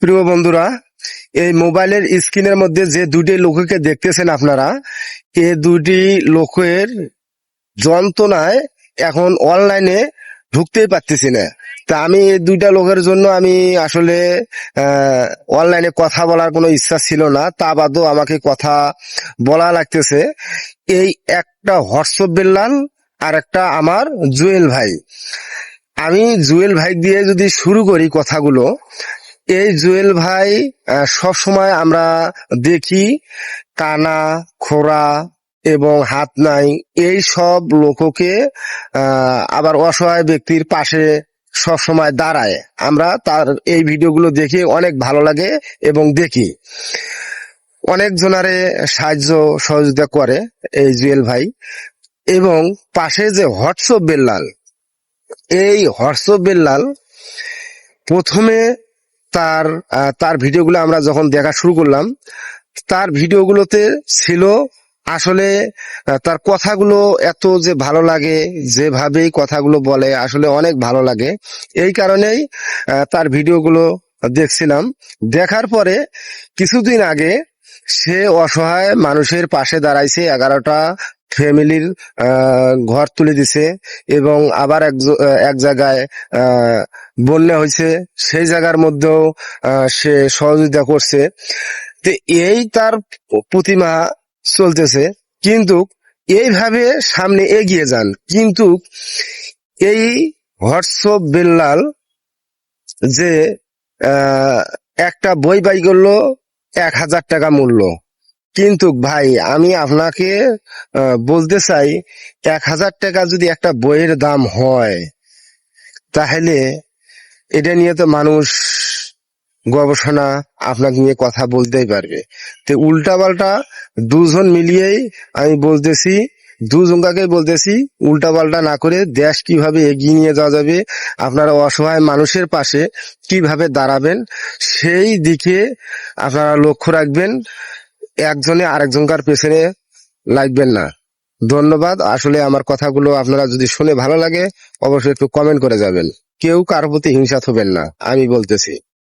প্রিয় বন্ধুরা, এই মোবাইলের স্ক্রিনের মধ্যে যে দুটি লোককে দেখতেছেন আপনারা, এই দুটি লোকের যন্ত্রণায় এখন অনলাইনে ঢুকতেই পারতেছি না। তা আমি এই দুইটা লোকের জন্য আমি আসলে অনলাইনে কথা বলার কোনো ইচ্ছা ছিল না, তা বাদও আমাকে কথা বলা লাগতেছে। এই একটা হোয়াটসঅ্যাপ বেল্লাল আর একটা আমার জুয়েল ভাই। আমি জুয়েল ভাই দিয়ে যদি শুরু করি কথাগুলো, এই জুয়েল ভাই সব সময় আমরা দেখি কানা, খোড়া এবং হাত নাই এই সব লোককে আবার অসহায় ব্যক্তির পাশে সব সময় দাঁড়ায়। আমরা তার এই ভিডিওগুলো দেখে অনেক ভালো লাগে এবং দেখি অনেক জনারে সাহায্য সহযোগিতা করে এই জুয়েল ভাই। এবং পাশে যে হোয়াটসঅ্যাপ বেল্লাল, এই হোয়াটসঅ্যাপ বেল্লাল প্রথমে তার তার ভিডিওগুলো আমরা যখন দেখা শুরু করলাম, তার ভিডিওগুলোতে ছিল আসলে তার কথাগুলো এত যে ভালো লাগে, যেভাবেই কথাগুলো বলে আসলে অনেক ভালো লাগে। এই কারণেই তার ভিডিওগুলো দেখছিলাম। দেখার পরে কিছুদিন আগে সে অসহায় মানুষের পাশে দাঁড়াইছে, 11টা ফ্যামিলির ঘর তুলে দিছে এবং আবার এক জায়গায় বন্যা হয়েছে, সেই জায়গার মধ্যেও সে সহযোগিতা করছে। তো এই তার প্রতিমা চলতেছে, কিন্তু এইভাবে সামনে এগিয়ে যান। কিন্তু এই হোয়াটসঅ্যাপ বেল্লাল যে একটা বই বাই করলো 1000 টাকা মূল্য, কিন্তু ভাই আমি আপনাকে বলতে চাই, 1000 টাকা যদি একটা বইয়ের দাম হয়, তাহলে এটা নিয়ে তো মানুষ গবেষণা আপনাকে নিয়ে কথা বলতেই পারবে। তো উল্টা পাল্টা দুজন মিলিয়েই আমি বলতেছি, দুজনকাকেই বলতেছি, উল্টা পাল্টা না করে দেশ কিভাবে এগিয়ে নিয়ে যাওয়া যাবে, আপনারা অসহায় মানুষের পাশে কিভাবে দাঁড়াবেন সেই দিকে আপনারা লক্ষ্য রাখবেন। একজনে আরেকজনকার পেছনে লাগবেন না। ধন্যবাদ। আসলে আমার কথাগুলো আপনারা যদি শুনে ভালো লাগে, অবশ্যই একটু কমেন্ট করে যাবেন। কেউ কারোর প্রতি হিংসা হবেন না, আমি বলতেছি।